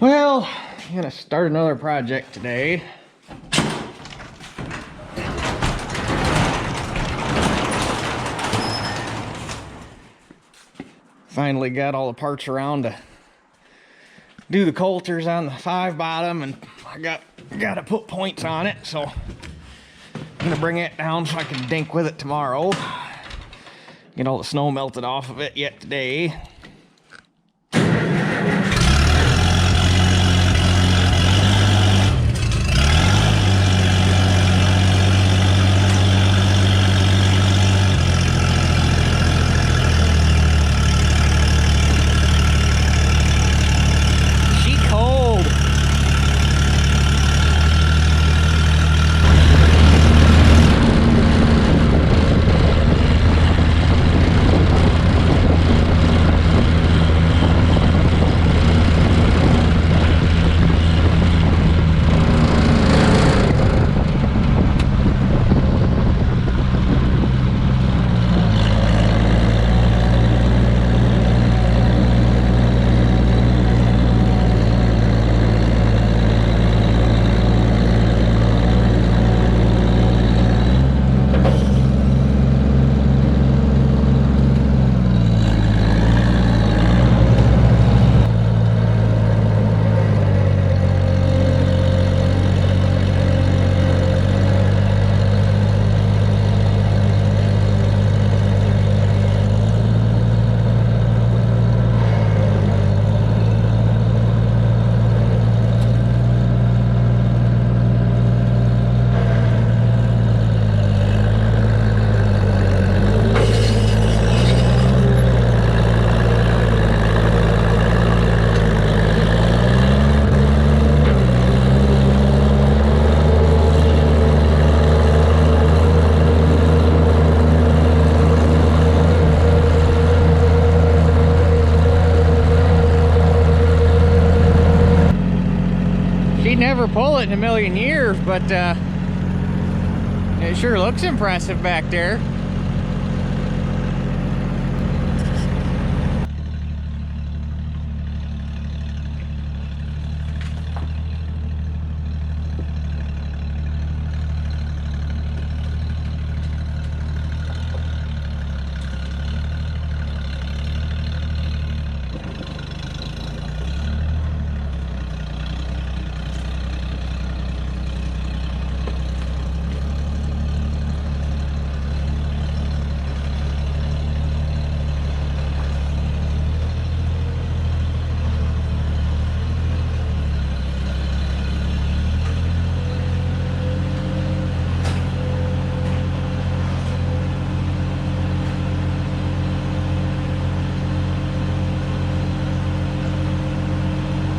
Well, I'm gonna start another project today. Finally got all the parts around to do the coulters on the 5 bottom, and I got to put points on it, so I'm gonna bring it down so I can dink with it tomorrow. Get all the snow melted off of it yet today. Never pull it in a million years, but it sure looks impressive back there.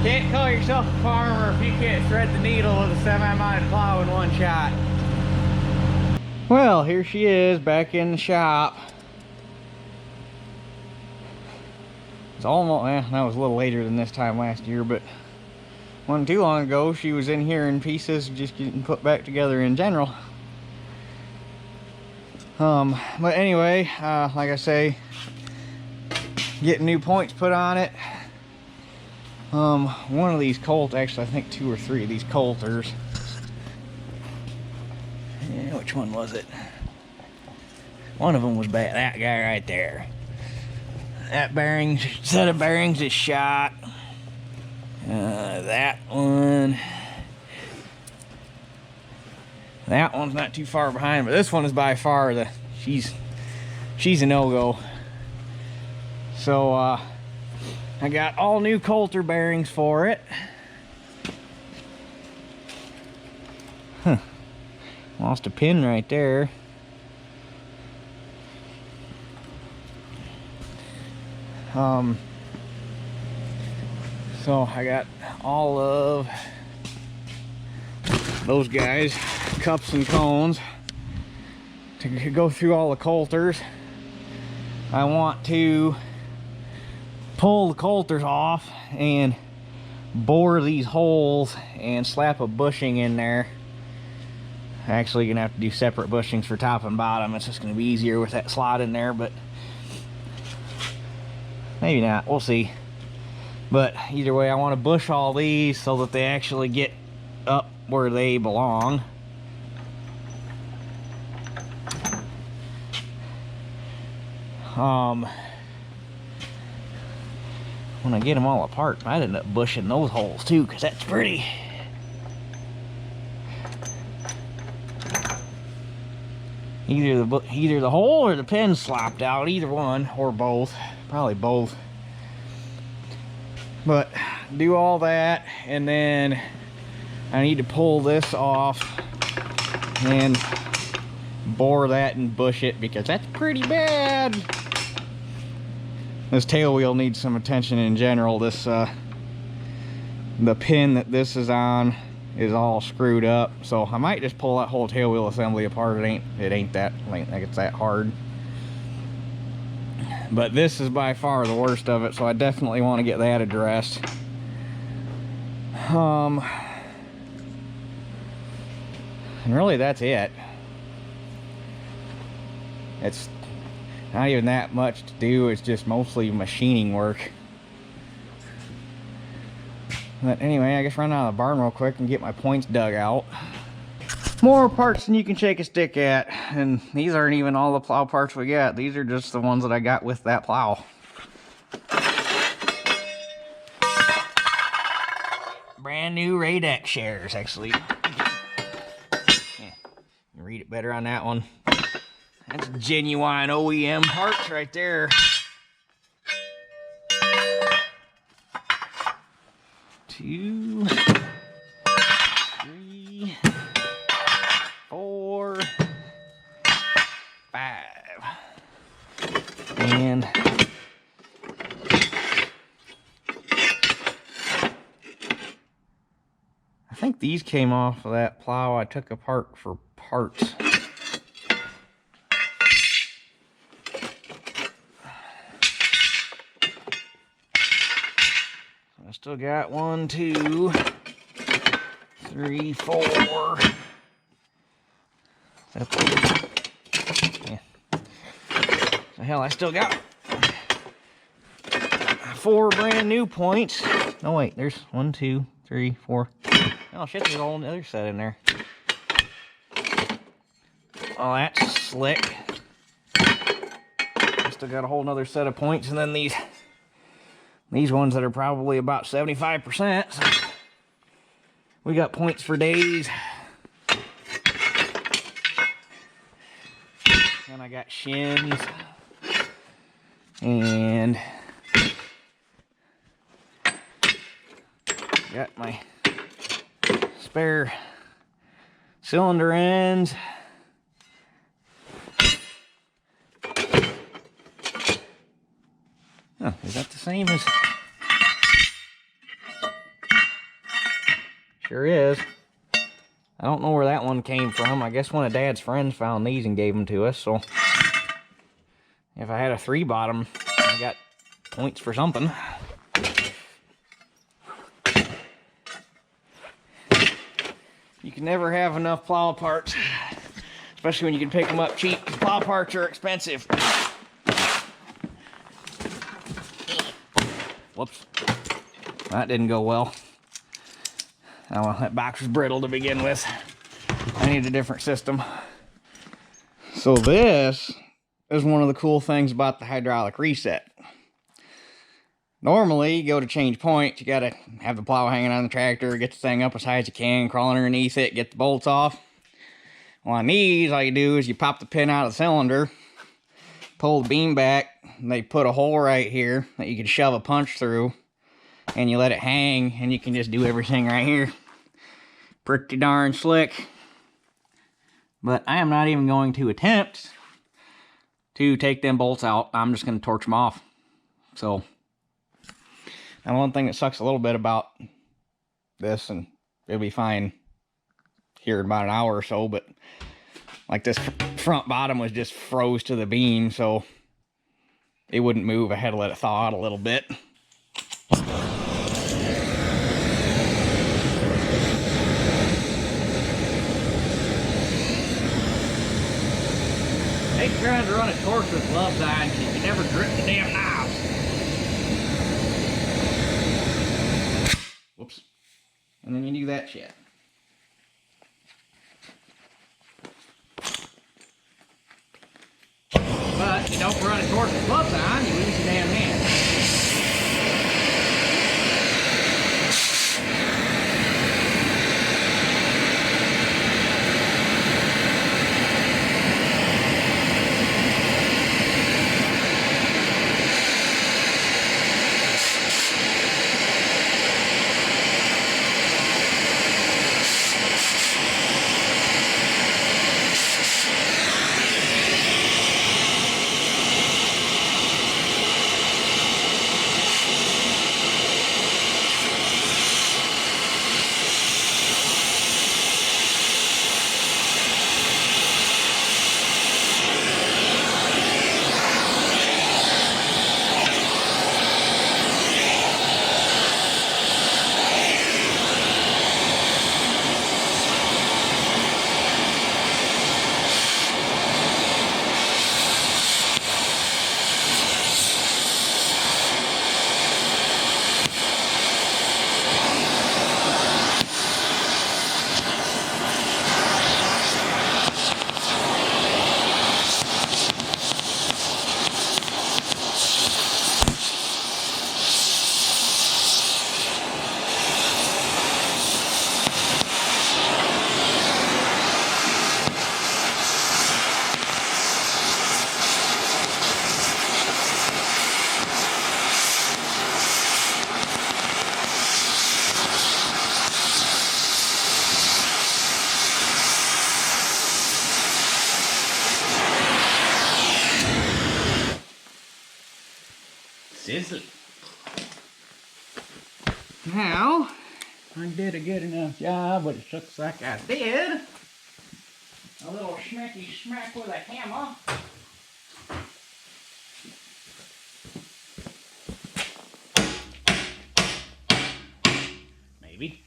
Can't call yourself a farmer if you can't thread the needle with a semi-mounted plow in one shot. Well, here she is back in the shop. It's almost, that was a little later than this time last year, but wasn't too long ago she was in here in pieces, just getting put back together in general. But anyway, like I say, getting new points put on it. One of these actually I think 2 or 3 of these coulters. Yeah, which one was it? One of them was bad. That guy right there. That set of bearings is shot. That one. That one's not too far behind, but this one is by far she's a no-go. So I got all new coulter bearings for it. Huh. Lost a pin right there. So I got all of those guys, cups and cones, to go through all the coulters. I want to pull the coulters off and bore these holes and slap a bushing in there. Actually gonna have to do separate bushings for top and bottom. It's just gonna be easier with that slot in there, but maybe not, we'll see. But either way, I want to bush all these so that they actually get up where they belong. When I get them all apart, I'd end up bushing those holes too, because that's pretty. Either the hole or the pin slopped out, either one, or both. Probably both. But do all that, and then I need to pull this off and bore that and bush it, because that's pretty bad. This tail wheel needs some attention in general. This the pin that this is on is all screwed up, so I might just pull that whole tail wheel assembly apart. It ain't like it's that hard. But this is by far the worst of it, so I definitely want to get that addressed. And really that's it. It's not even that much to do, it's just mostly machining work. But anyway, I guess run out of the barn real quick and get my points dug out. More parts than you can shake a stick at, and these aren't even all the plow parts we got. These are just the ones that I got with that plow. Brand new Radex shares, actually. Yeah, you read it better on that one. That's genuine OEM parts right there. 2, 3, 4, 5. And I think these came off of that plow I took apart for parts. I still got 1, 2, 3, 4. Yeah. So hell, I still got 4 brand new points. No wait, there's 1, 2, 3, 4. Oh shit, there's a whole other set in there. Oh, that's slick. I still got a whole nother set of points, and then these ones that are probably about 75%. So we got points for days. And I got shins. And got my spare cylinder ends. Oh, is that the same as... Sure is. I don't know where that one came from. I guess one of Dad's friends found these and gave them to us, so... If I had a 3 bottom, I got points for something. You can never have enough plow parts. Especially when you can pick them up cheap, because plow parts are expensive. Whoops. That didn't go well. Oh well, that box was brittle to begin with. I need a different system. So this is one of the cool things about the hydraulic reset. Normally, you go to change point, you gotta have the plow hanging on the tractor, get the thing up as high as you can, crawl underneath it, get the bolts off. Well, on these, all you do is you pop the pin out of the cylinder, pull the beam back, and they put a hole right here that you can shove a punch through, and you let it hang, and you can just do everything right here. Pretty darn slick. But I am not even going to attempt to take them bolts out. I'm just going to torch them off. So, and one thing that sucks a little bit about this, and it'll be fine here in about an hour or so, but like this front bottom was just froze to the beam, so it wouldn't move. I had to let it thaw out a little bit. They trying to run a torch with gloves on, so you can never grip the damn knobs. And then you do that shit. But you don't run it towards the gloves on, you lose your damn hand. Sizzle. Now, I did a good enough job, but it looks like I did. A little schmacky smack with a hammer. Maybe.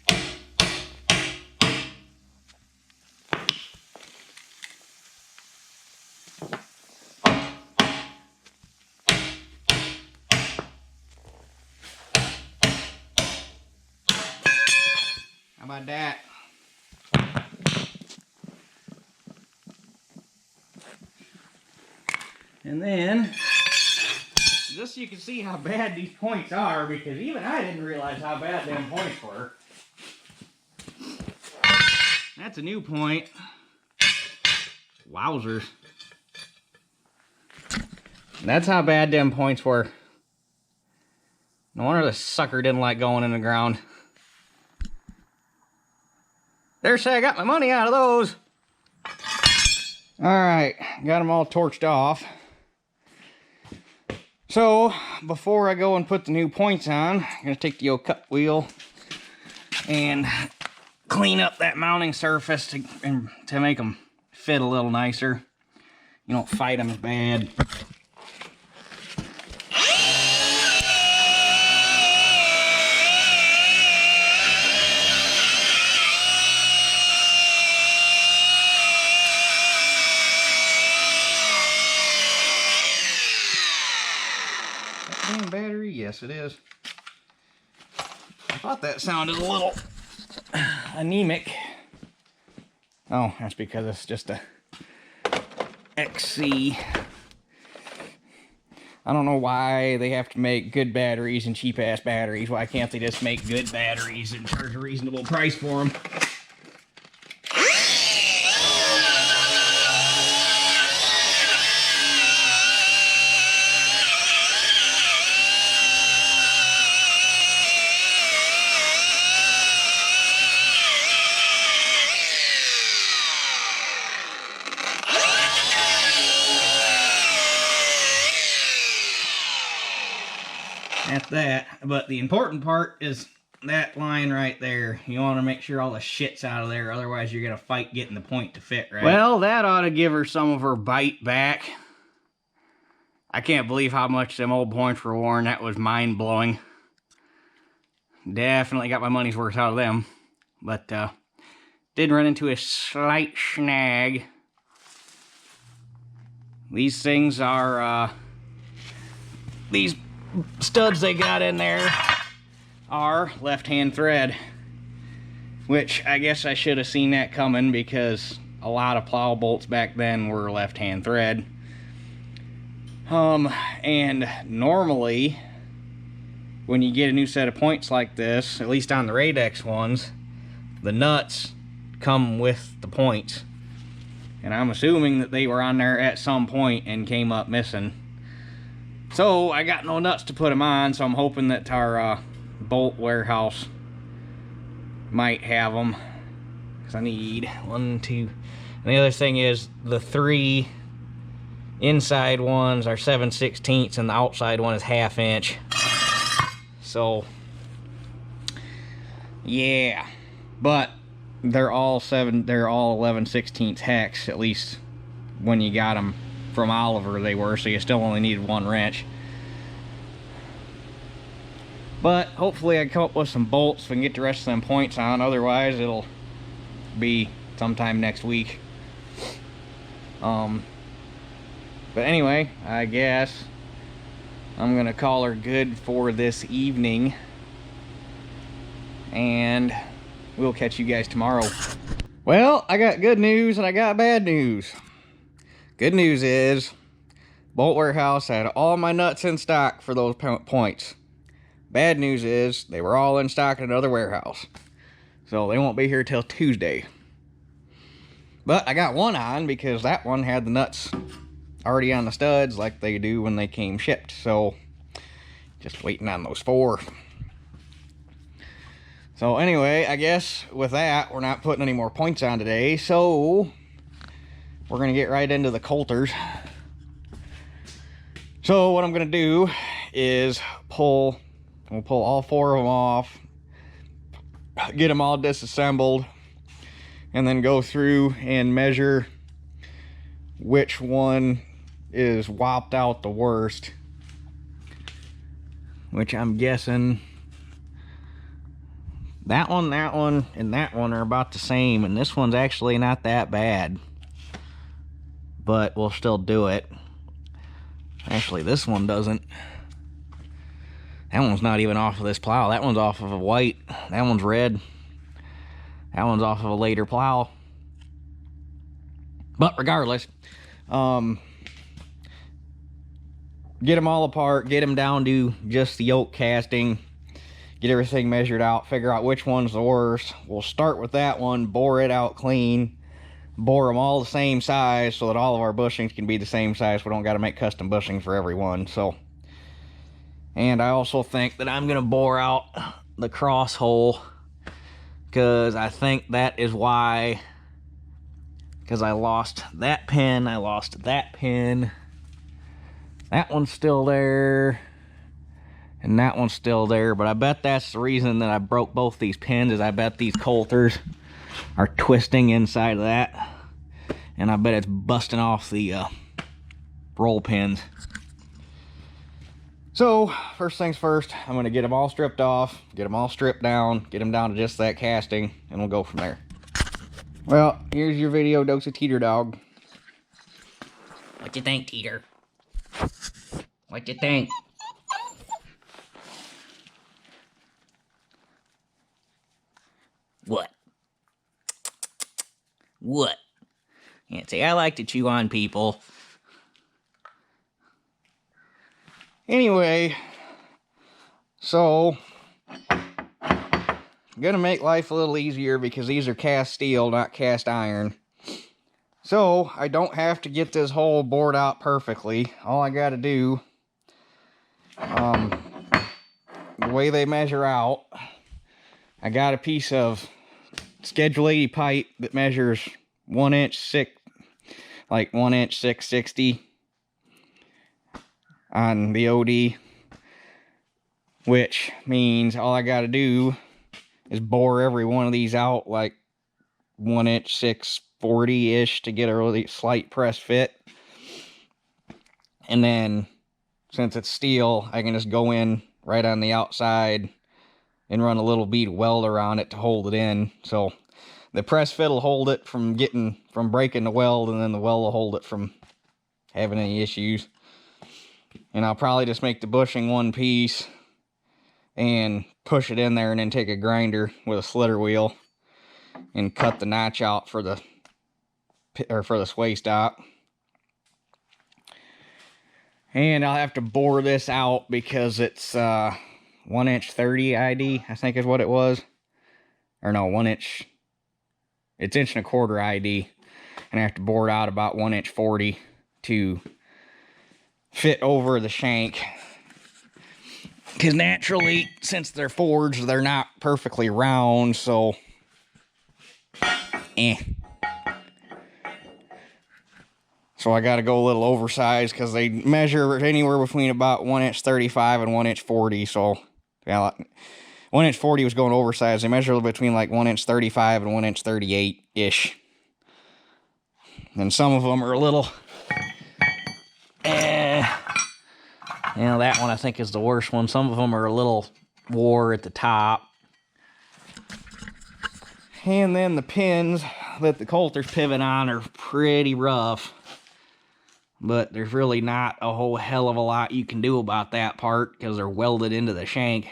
How about that? And then, just so you can see how bad these points are, because even I didn't realize how bad them points were. That's a new point. Wowzers. That's how bad them points were. No wonder the sucker didn't like going in the ground. There, say I got my money out of those. Alright, got them all torched off. So, before I go and put the new points on, I'm going to take the old cut wheel and clean up that mounting surface to make them fit a little nicer. You don't fight them as bad. Battery? Yes, it is. I thought that sounded a little anemic. Oh, that's because it's just a XC. I don't know why they have to make good batteries and cheap-ass batteries. Why can't they just make good batteries and charge a reasonable price for them? That's that, but the important part is that line right there. You want to make sure all the shit's out of there, otherwise you're going to fight getting the point to fit, right? Well, that ought to give her some of her bite back. I can't believe how much them old points were worn. That was mind-blowing. Definitely got my money's worth out of them. But, did run into a slight snag. These things are, these studs they got in there are left-hand thread. which I guess I should have seen that coming because a lot of plow bolts back then were left-hand thread. And normally when you get a new set of points like this, at least on the Radex ones, the nuts come with the points. And I'm assuming that they were on there at some point and came up missing. So I got no nuts to put them on, so I'm hoping that our bolt warehouse might have them. Because I need 1, 2. And the other thing is the 3 inside ones are 7/16 and the outside one is 1/2 inch. So yeah, but they're all 11/16 hex, at least when you got them from Oliver they were, so you still only needed 1 wrench. But hopefully I come up with some bolts so we can get the rest of them points on. Otherwise it'll be sometime next week. But anyway, I guess I'm gonna call her good for this evening, and we'll catch you guys tomorrow. Well, I got good news and I got bad news. Good news is Bolt Warehouse had all my nuts in stock for those points. Bad news is they were all in stock at another warehouse, so they won't be here till Tuesday. But I got one on because that one had the nuts already on the studs like they do when they came shipped, so just waiting on those 4. So anyway, I guess with that we're not putting any more points on today, so we're gonna get right into the coulters. So what I'm gonna do is we'll pull all 4 of them off, get them all disassembled, and then go through and measure which one is whopped out the worst, which I'm guessing that one, and that one are about the same, and this one's actually not that bad, but we'll still do it. Actually, this one doesn't. That one's not even off of this plow. That one's off of a white. That one's red. That one's off of a later plow. But regardless, get them all apart, get them down to just the yoke casting, get everything measured out, figure out which one's the worst. We'll start with that one, bore it out clean, bore them all the same size so that all of our bushings can be the same size. We don't got to make custom bushings for every one. So, and I also think that I'm going to bore out the cross hole, because I think that is why, because I lost that pin, I lost that pin. That one's still there, and that one's still there, but I bet that's the reason that I broke both these pins, is I bet these coulters are twisting inside of that, and I bet it's busting off the roll pins. So, first things first, I'm going to get them all stripped off, get them all stripped down, get them down to just that casting, and we'll go from there. Well, here's your video dose of Teeter Dog. What you think, Teeter? What you think? What? What? Yeah, see, I like to chew on people. Anyway, so I'm gonna make life a little easier because these are cast steel, not cast iron. So I don't have to get this hole bored out perfectly. All I gotta do, the way they measure out, I got a piece of Schedule 80 pipe that measures 1 inch 660 on the OD, which means all I gotta do is bore every one of these out like 1 inch 640-ish to get a really slight press fit. And then since it's steel, I can just go in right on the outside and run a little bead of weld around it to hold it in. So the press fit will hold it from breaking the weld, and then the weld will hold it from having any issues. And I'll probably just make the bushing one piece and push it in there, and then take a grinder with a slitter wheel and cut the notch out for the sway stop. And I'll have to bore this out because it's 1 inch 30 ID, I think is what it was. Or no, 1 inch. It's 1.25 inch ID. And I have to bore it out about 1 inch 40 to fit over the shank. Because naturally, since they're forged, they're not perfectly round, so So I got to go a little oversized because they measure anywhere between about 1 inch 35 and 1 inch 40. So yeah, 1 inch 40 was going oversized. They measure between like 1 inch 35 and 1 inch 38-ish. And some of them are a little, you know, that one I think is the worst one. Some of them are a little wore at the top. And then the pins that the coulters pivot on are pretty rough. But there's really not a whole hell of a lot you can do about that part because they're welded into the shank.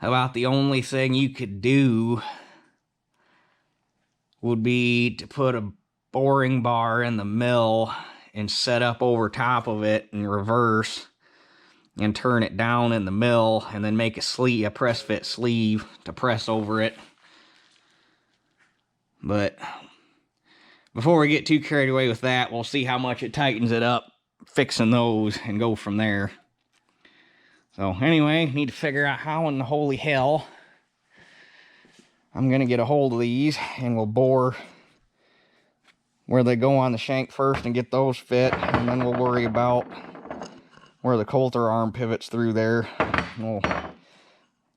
About the only thing you could do would be to put a boring bar in the mill and set up over top of it in reverse and turn it down in the mill and then make a press fit sleeve to press over it. But before we get too carried away with that, we'll see how much it tightens it up fixing those and go from there. So anyway, need to figure out how in the holy hell I'm going to get a hold of these, and we'll bore where they go on the shank first and get those fit, and then we'll worry about where the coulter arm pivots through there. We'll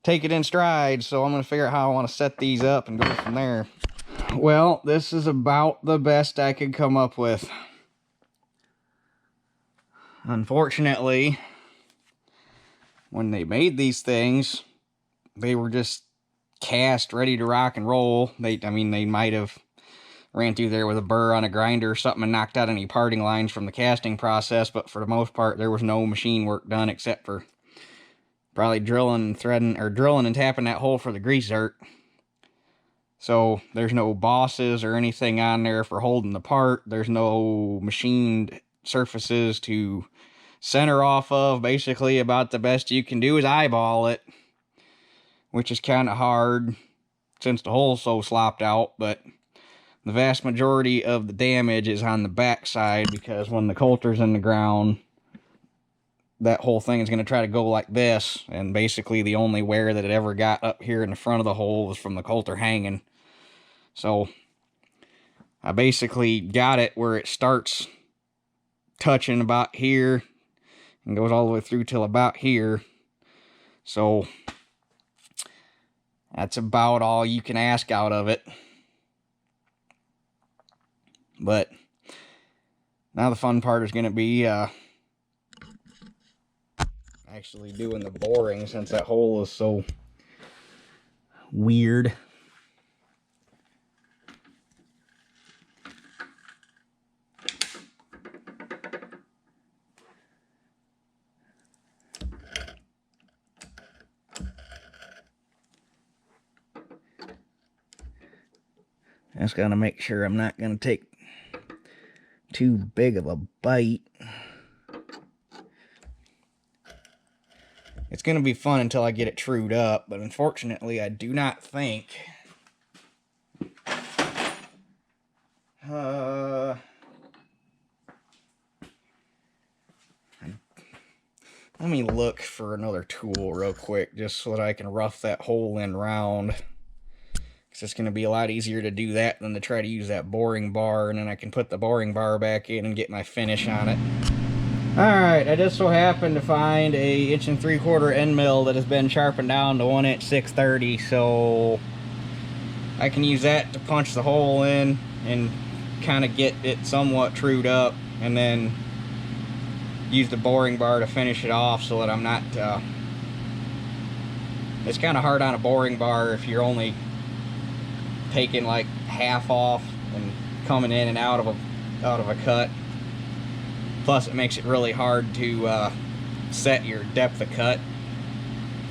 take it in stride, so I'm going to figure out how I want to set these up and go from there. Well, this is about the best I could come up with. Unfortunately, when they made these things, they were just cast, ready to rock and roll. They might have ran through there with a burr on a grinder or something and knocked out any parting lines from the casting process, but for the most part, there was no machine work done except for probably drilling and threading, or drilling and tapping that hole for the grease zerk. So there's no bosses or anything on there for holding the part. There's no machined surfaces to center off of. Basically, about the best you can do is eyeball it, which is kind of hard since the hole's so slopped out. But the vast majority of the damage is on the back side, because when the coulter's in the ground, that whole thing is going to try to go like this. And basically the only wear that it ever got up here in the front of the hole was from the coulter hanging. So I basically got it where it starts touching about here and goes all the way through till about here. So that's about all you can ask out of it. But now the fun part is going to be actually doing the boring, since that hole is so weird. Just gotta make sure I'm not gonna take too big of a bite. It's gonna be fun until I get it trued up, but unfortunately I do not think let me look for another tool real quick just so that I can rough that hole in round. It's going to be a lot easier to do that than to try to use that boring bar, and then I can put the boring bar back in and get my finish on it. Alright, I just so happened to find a 1 3/4 end mill that has been sharpened down to 1 inch 6/30, so I can use that to punch the hole in and kind of get it somewhat trued up, and then use the boring bar to finish it off so that I'm not it's kind of hard on a boring bar if you're only taking like half off and coming in and out of a cut. Plus it makes it really hard to set your depth of cut.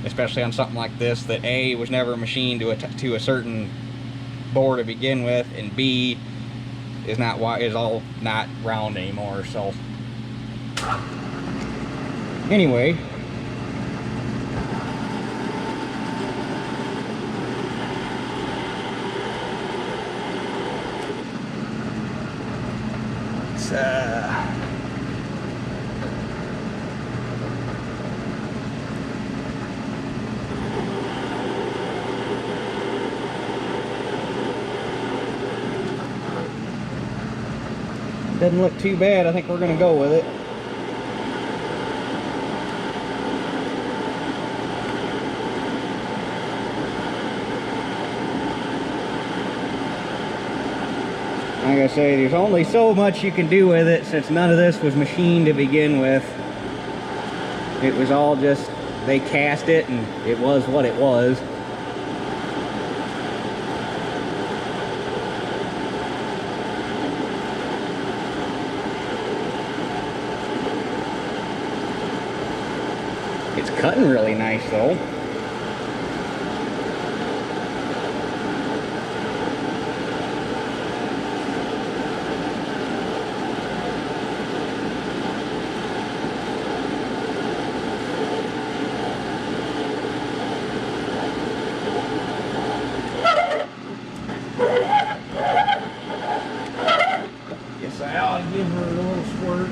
especially on something like this that A, was never machined to a certain bore to begin with, and B, is all not round anymore. So anyway, it's doesn't look too bad. I think we're gonna go with it. Like I say, there's only so much you can do with it since none of this was machined to begin with. It was all just, they cast it and it was what it was. It's cutting really nice though. Guess I ought to give her a little squirt.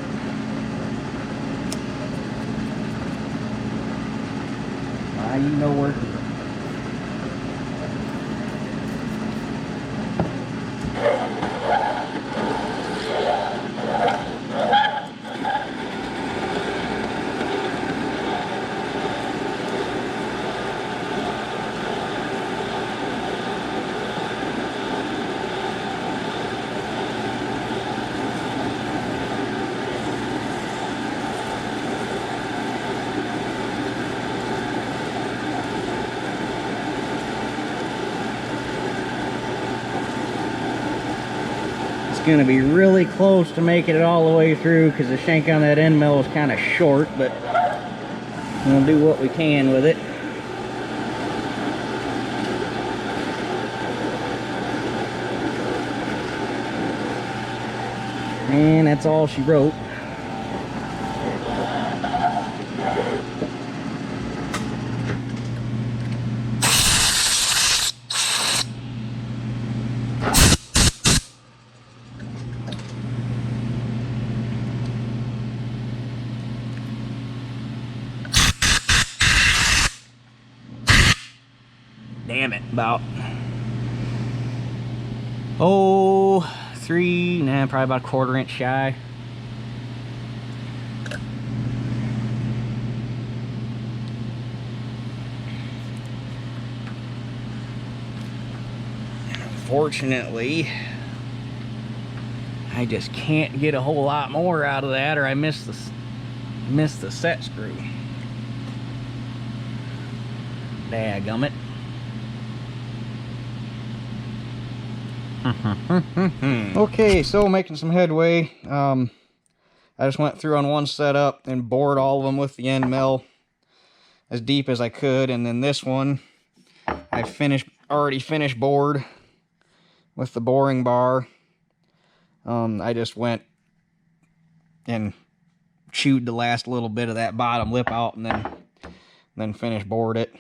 You know where. Going to be really close to making it all the way through because the shank on that end mill is kind of short, but we'll do what we can with it. And that's all she wrote. Damn it, about probably about a 1/4 inch shy. Unfortunately, I just can't get a whole lot more out of that, or I miss the set screw. Dadgummit. Okay, so making some headway. I just went through on one setup and bored all of them with the end mill as deep as I could, and then this one I already finished bored with the boring bar. I just went and chewed the last little bit of that bottom lip out and then finished bored it.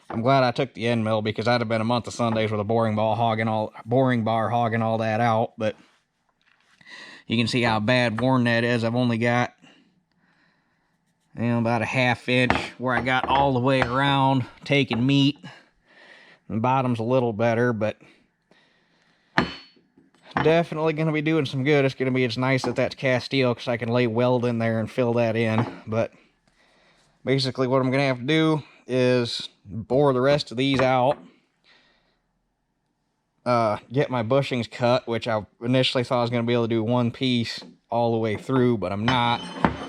I'm glad I took the end mill because I'd have been a month of Sundays with a boring bar hogging all that out. But you can see how bad worn that is. I've only got about a 1/2 inch where I got all the way around taking meat. The bottom's a little better, but definitely going to be doing some good. It's nice that that's cast steel because I can lay weld in there and fill that in. But basically what I'm going to have to do is bore the rest of these out, get my bushings cut, which I initially thought I was going to be able to do one piece all the way through, but I'm not,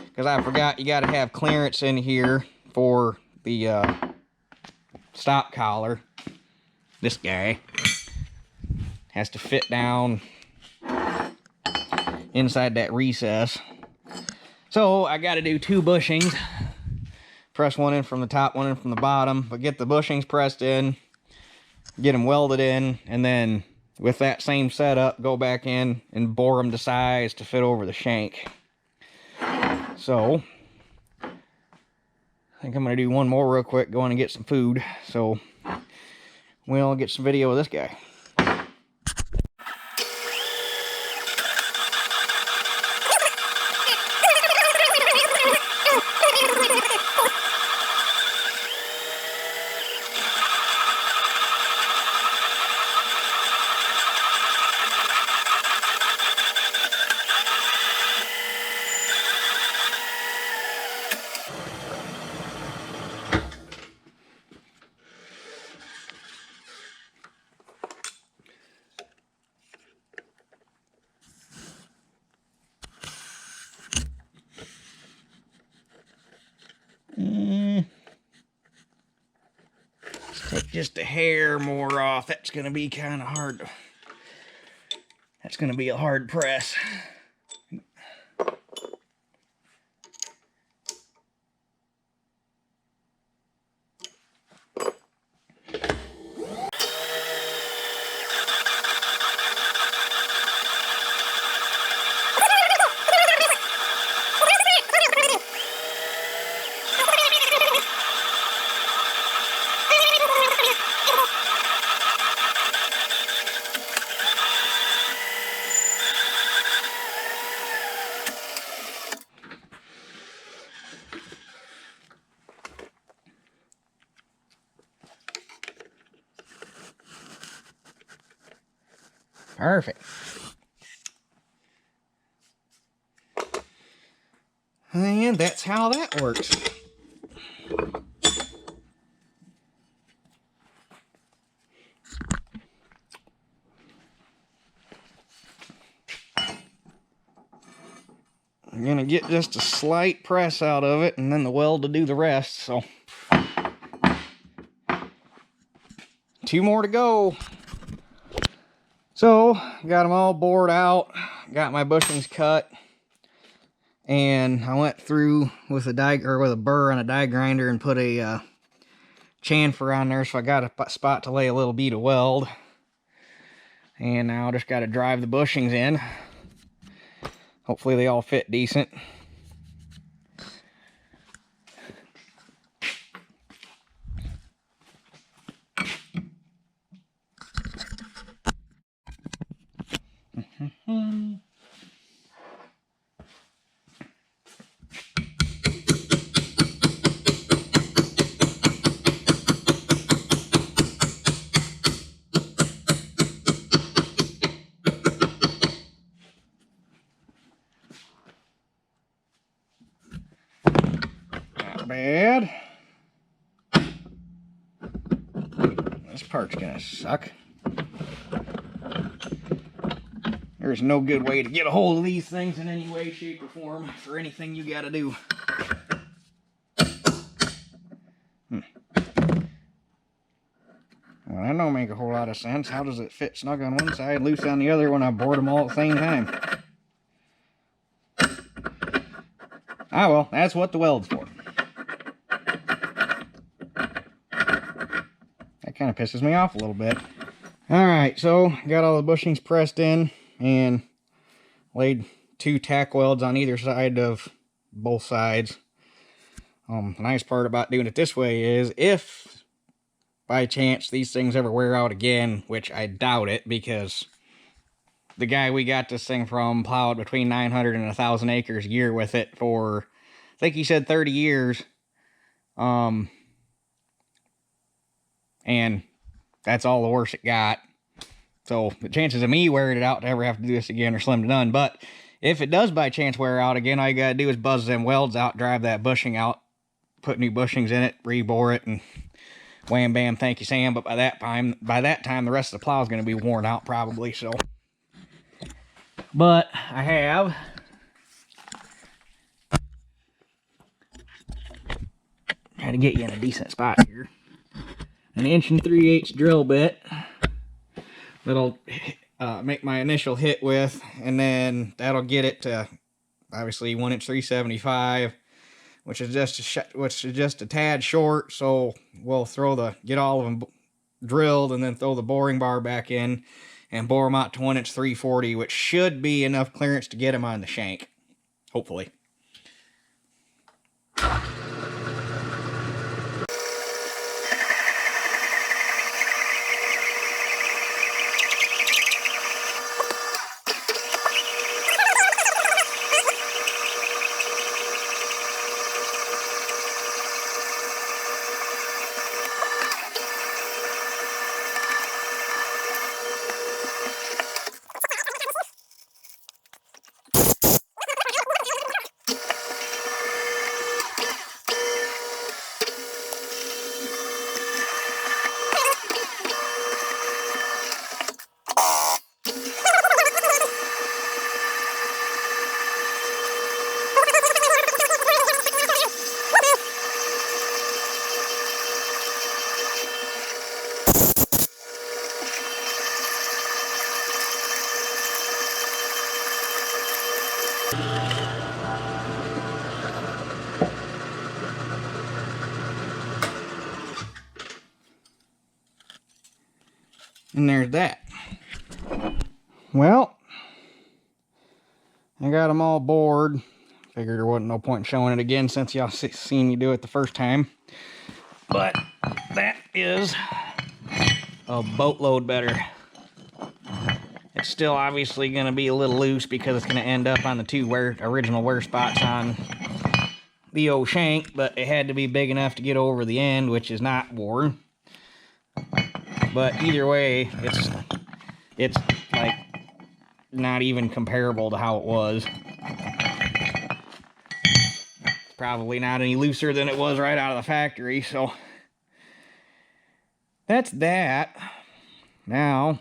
because I forgot you got to have clearance in here for the stop collar. This guy has to fit down inside that recess, so I got to do 2 bushings press one in from the top, one in from the bottom, but get the bushings pressed in, get them welded in, and then with that same setup, go back in and bore them to size to fit over the shank. So, I think I'm going to do one more real quick, going and get some food. So, we'll get some video of this guy. Take just a hair more off. That's going to be kind of hard. That's going to be a hard press. Perfect. And that's how that works. I'm gonna get just a slight press out of it and then the weld to do the rest, so. 2 more to go. So, got them all bored out, got my bushings cut, and I went through with a burr and a die grinder and put a chamfer on there, so I got a spot to lay a little bead of weld. And now I just got to drive the bushings in. Hopefully they all fit decent. Not bad. This part's gonna suck. There's no good way to get a hold of these things in any way, shape, or form for anything you gotta do. Well, that don't make a whole lot of sense. How does it fit snug on one side, loose on the other when I bored them all at the same time? Ah well, that's what the weld's for. That kind of pisses me off a little bit. Alright, so got all the bushings pressed in and laid 2 tack welds on either side of both sides. The nice part about doing it this way is if by chance these things ever wear out again, which I doubt it because the guy we got this thing from plowed between 900 and 1,000 acres a year with it for, I think he said 30 years. And that's all the worse it got. So the chances of me wearing it out to ever have to do this again are slim to none. But if it does by chance wear out again, all you gotta do is buzz them welds out, drive that bushing out, put new bushings in it, rebore it, and wham bam, thank you Sam. But by that time the rest of the plow is gonna be worn out probably. So, but I have try to get you in a decent spot here. An 1 3/8 drill bit that'll make my initial hit with, and then that'll get it to obviously 1 3/75 which is just a tad short. So we'll get all of them drilled and then throw the boring bar back in and bore them out to 1" 3/40, which should be enough clearance to get them on the shank, hopefully. And there's that. Well, I got them all bored. Figured there wasn't no point in showing it again since y'all seen me do it the first time. But that is a boatload better. It's still obviously going to be a little loose because it's going to end up on the two original wear spots on the old shank, but it had to be big enough to get over the end, which is not worn. But either way, it's like not even comparable to how it was. It's probably not any looser than it was right out of the factory, so that's that. Now,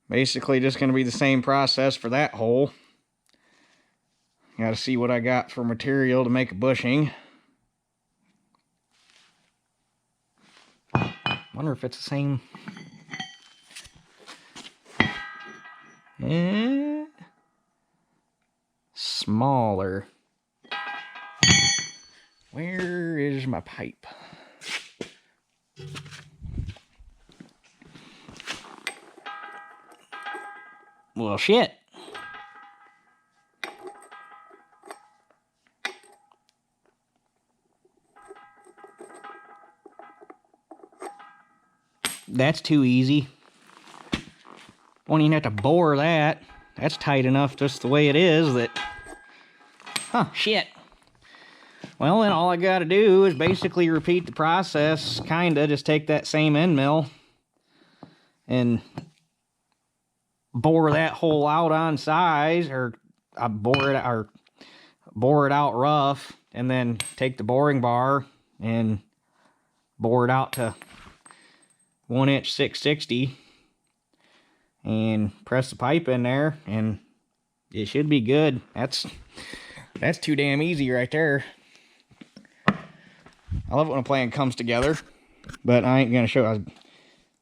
basically just going to be the same process for that hole. Got to see what I got for material to make a bushing. Wonder if it's the same. Smaller. Where is my pipe? Well, shit. That's too easy. Won't even have to bore that. That's tight enough just the way it is that... Huh, shit. Well, then all I gotta do is basically repeat the process, kinda. Just take that same end mill and bore that hole out on size, or bore it out rough, and then take the boring bar and bore it out to 1" 6/60 and press the pipe in there, and it should be good. That's too damn easy right there. I love it when a plan comes together, but I ain't gonna show you.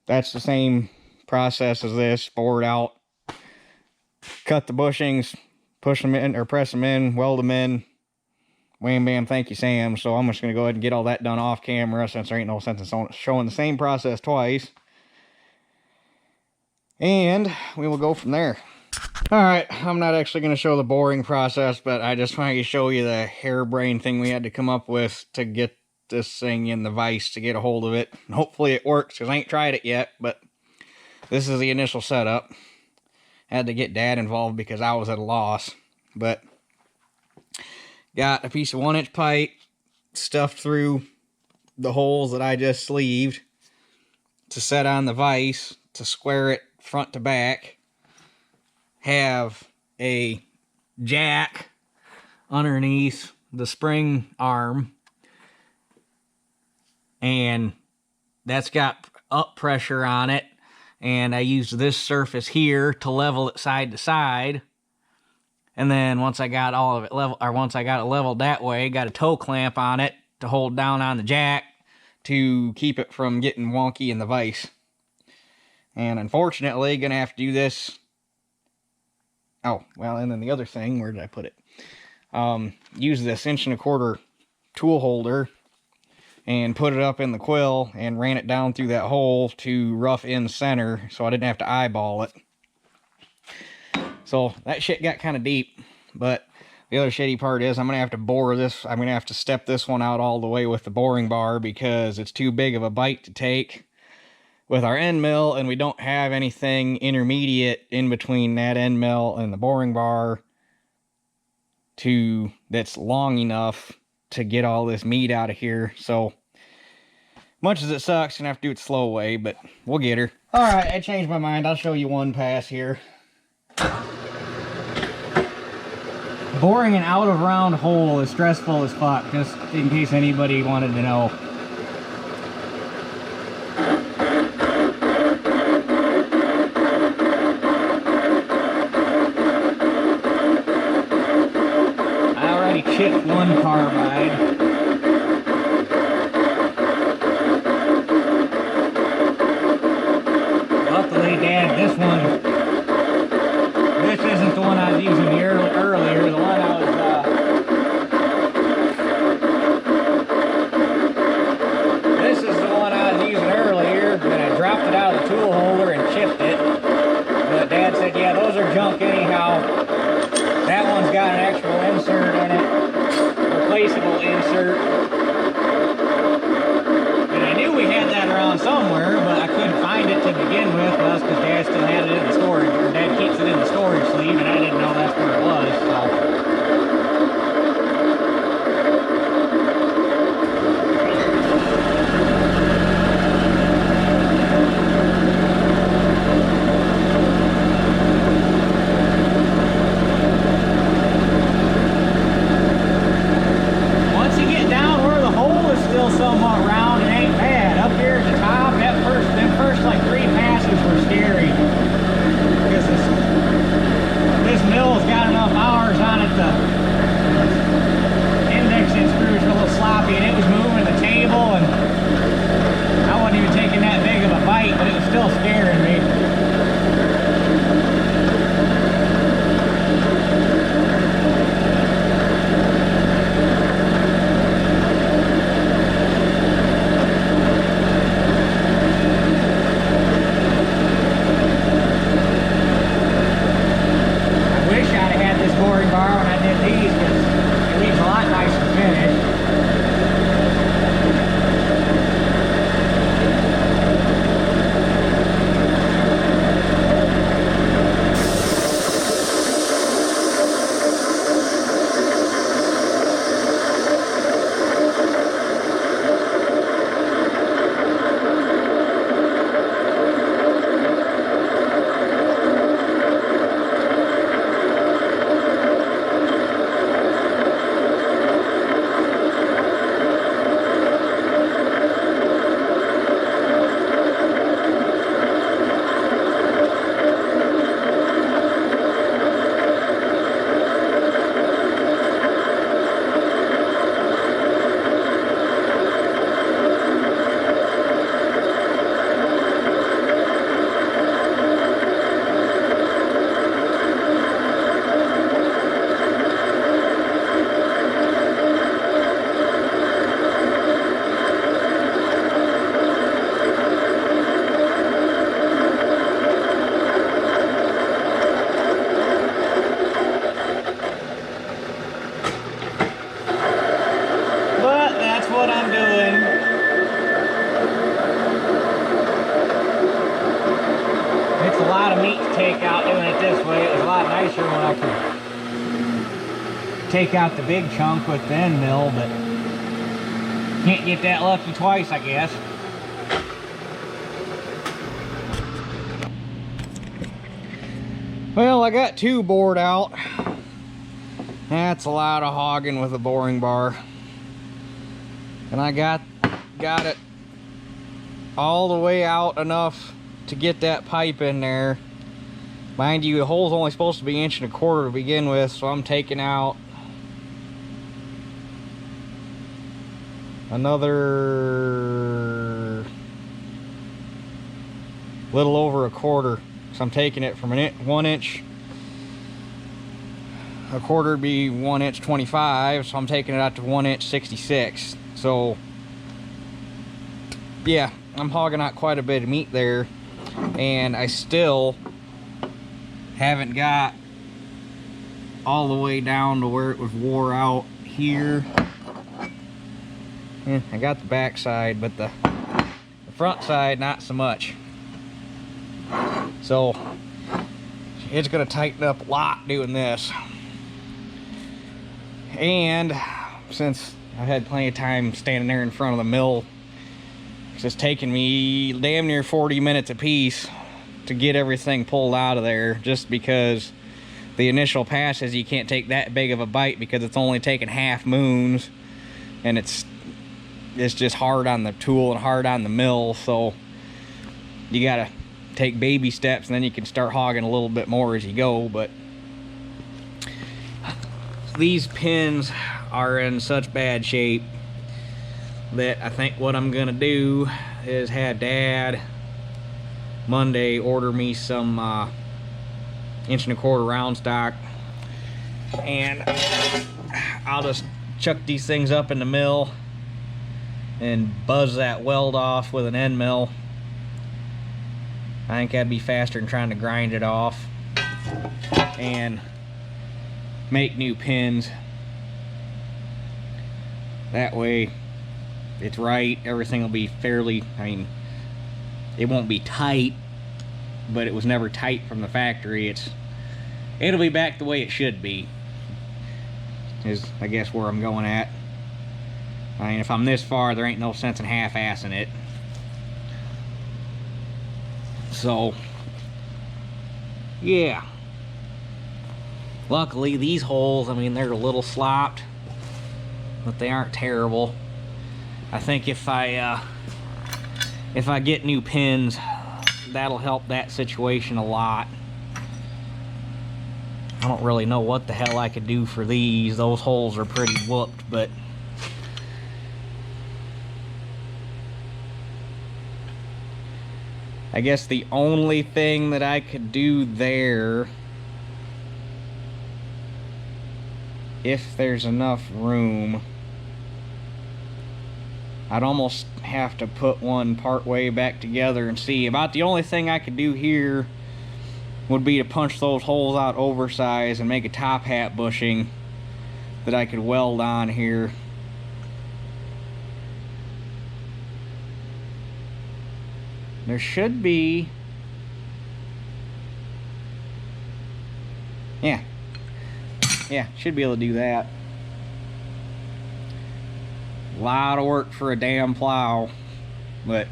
That's the same process as this. Bore it out, cut the bushings, push them in or press them in, weld them in. Wham bam, thank you Sam. So I'm just gonna go ahead and get all that done off camera, since there ain't no sense in showing the same process twice. And we will go from there. Alright, I'm not actually going to show the boring process, but I just wanted to show you the harebrained thing we had to come up with to get this thing in the vise, to get a hold of it. And hopefully it works, because I ain't tried it yet, but this is the initial setup. Had to get Dad involved because I was at a loss. But got a piece of 1" pipe stuffed through the holes that I just sleeved to set on the vise to square it front to back. Have a jack underneath the spring arm, and that's got up pressure on it, and I used this surface here to level it side to side. And then once I got all of it level, or once I got it leveled that way, got a toe clamp on it to hold down on the jack to keep it from getting wonky in the vise. And unfortunately, gonna have to do this. Oh, well, and then the other thing, where did I put it? Use this 1¼ tool holder and put it up in the quill and ran it down through that hole to rough in center so I didn't have to eyeball it. So that shit got kind of deep, but the other shitty part is I'm going to have to bore this. I'm going to have to step this one out all the way with the boring bar because it's too big of a bite to take with our end mill, and we don't have anything intermediate in between that end mill and the boring bar that's long enough to get all this meat out of here. So much as it sucks, gonna have to do it slow way, but we'll get her. All right, I changed my mind. I'll show you one pass here. Boring an out of round hole is stressful as fuck, just in case anybody wanted to know. Chipped one carbide. Luckily, Dad, this isn't the one I was using earlier. The one I was, this is the one I was using earlier, and I dropped it out of the tool holder and chipped it. But Dad said, yeah, those are junk anyhow. That one's got an actual insert in it. Replaceable insert. And I knew we had that around somewhere, but I couldn't find it to begin with. Well, that's because Dad still had it in the storage, or Dad keeps it in the storage sleeve, and I didn't know that's where it was, so. Somewhat round, it ain't bad. Up here at the top, them first like 3 passes were scary because this mill's got enough hours on it. The indexing screws are a little sloppy, and it was moving the table, and I wasn't even taking that big of a bite, but it was still scaring me. Take out the big chunk with the end mill, but can't get that lucky twice, I guess. Well, I got 2 bored out. That's a lot of hogging with a boring bar. And I got it all the way out enough to get that pipe in there. Mind you, the hole's only supposed to be 1.25 inches to begin with, so I'm taking out another little over 1/4. So I'm taking it from 1 inch a quarter would be 1 inch 25, so I'm taking it out to 1 inch 66. So yeah, I'm hogging out quite a bit of meat there, and I still haven't got all the way down to where it was wore out here. I got the back side, but the front side not so much. So it's gonna tighten up a lot doing this. And since I've had plenty of time standing there in front of the mill, it's taken me damn near 40 minutes a piece to get everything pulled out of there, just because the initial passes you can't take that big of a bite because it's only taking half moons, and it's just hard on the tool and hard on the mill. So you gotta take baby steps, and then you can start hogging a little bit more as you go. But these pins are in such bad shape that I think what I'm gonna do is have Dad Monday order me some 1 1/4 inch round stock, and I'll just chuck these things up in the mill and buzz that weld off with an end mill. I think that'd be faster than trying to grind it off, and make new pins. That way it's right, everything will be fairly, I mean, it won't be tight, but it was never tight from the factory. It'll be back the way it should be, is I guess where I'm going at. I mean, if I'm this far, there ain't no sense in half-assing it. So yeah, luckily these holes, I mean, they're a little slopped, but they aren't terrible. I think if I get new pins, that'll help that situation a lot. I don't really know what the hell I could do for these. Those holes are pretty whooped, but I guess the only thing that I could do there, if there's enough room, I'd almost have to put one part way back together and see. About the only thing I could do here would be to punch those holes out oversized and make a top hat bushing that I could weld on here. There should be, yeah, should be able to do that. A lot of work for a damn plow, but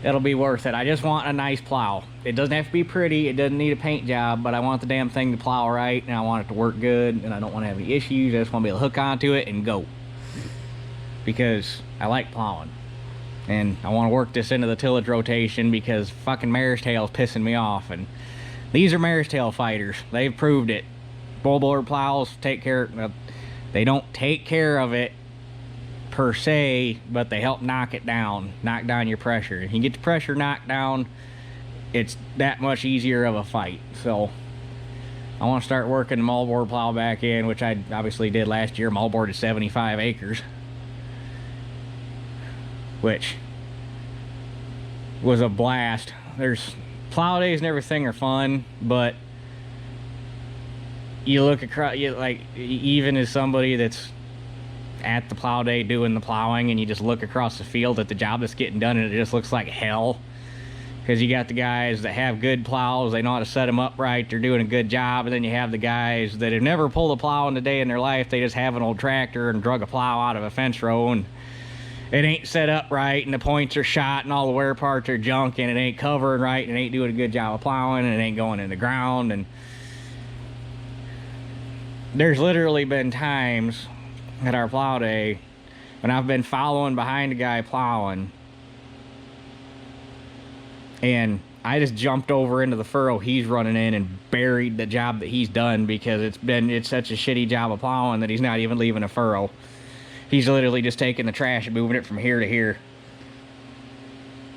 it'll be worth it. I just want a nice plow. It doesn't have to be pretty, it doesn't need a paint job, but I want the damn thing to plow right, and I want it to work good, and I don't want to have any issues. I just want to be able to hook onto it and go, because I like plowing. And I want to work this into the tillage rotation because fucking mare's tail is pissing me off. And these are mare's tail fighters. They've proved it. Bullboard plows take care, they don't take care of it per se, but they help knock it down, knock down your pressure. If you get the pressure knocked down, it's that much easier of a fight. So I want to start working the moldboard plow back in, which I obviously did last year. Moldboard is 75 acres. Which was a blast. There's plow days and everything are fun, but you look across, even as somebody that's at the plow day doing the plowing, and you just look across the field at the job that's getting done, and it just looks like hell. Because you got the guys that have good plows, they know how to set them up right, they're doing a good job, and then you have the guys that have never pulled a plow in a day in their life. They just have an old tractor and drug a plow out of a fence row, and it ain't set up right, and the points are shot, and all the wear parts are junk, and it ain't covering right, and it ain't doing a good job of plowing, and it ain't going in the ground. And there's literally been times at our plow day when I've been following behind a guy plowing, and I just jumped over into the furrow he's running in and buried the job that he's done, because it's such a shitty job of plowing that he's not even leaving a furrow. He's literally just taking the trash and moving it from here to here.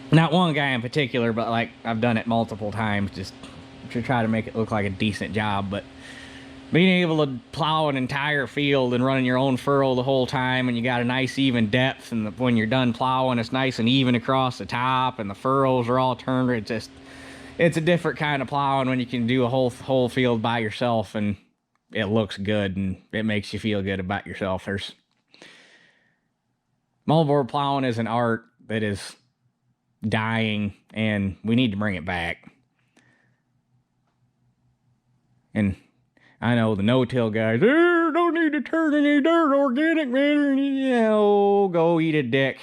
Not one guy in particular, but like I've done it multiple times just to try to make it look like a decent job. But being able to plow an entire field and running your own furrow the whole time, and you got a nice even depth, and when you're done plowing it's nice and even across the top and the furrows are all turned. It's a different kind of plowing when you can do a whole field by yourself and it looks good and it makes you feel good about yourself. Moldboard plowing is an art that is dying and we need to bring it back. And I know the no-till guys, don't need to turn any dirt, organic, man. Yeah, oh, go eat a dick.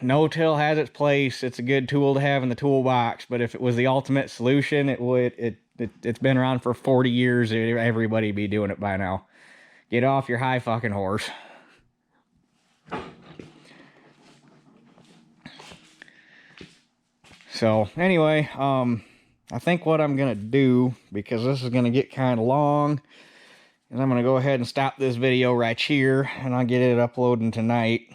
No-till has its place. It's a good tool to have in the toolbox, but if it was the ultimate solution, it's been around for 40 years. Everybody be doing it by now. Get off your high fucking horse. So anyway, I think what I'm gonna do, because this is gonna get kind of long, is I'm gonna go ahead and stop this video right here, and I'll get it uploading tonight.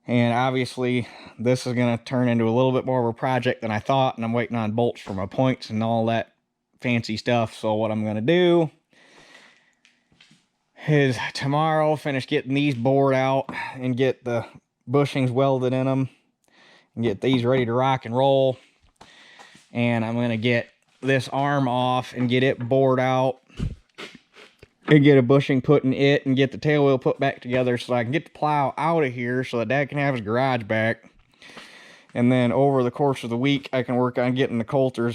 And obviously, this is gonna turn into a little bit more of a project than I thought, and I'm waiting on bolts for my points and all that fancy stuff. So what I'm gonna do is tomorrow finish getting these bored out and get the bushings welded in them and get these ready to rock and roll. And I'm gonna get this arm off and get it bored out and get a bushing put in it and get the tail wheel put back together so I can get the plow out of here so that Dad can have his garage back. And then over the course of the week, I can work on getting the coulter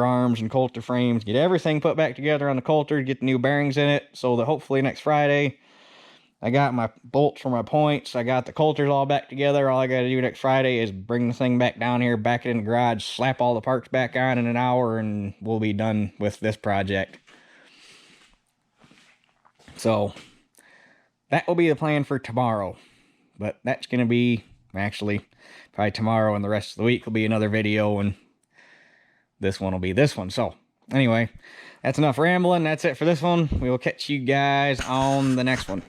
arms and coulter frames, get everything put back together on the coulter, get the new bearings in it, so that hopefully next Friday I got my bolts for my points, I got the coulters all back together. All I gotta do next Friday is bring the thing back down here, back it in the garage, slap all the parts back on in an hour, and we'll be done with this project. So that will be the plan for tomorrow, but that's gonna be actually probably tomorrow, and the rest of the week will be another video, and this one will be this one. So anyway, that's enough rambling. That's it for this one. We will catch you guys on the next one.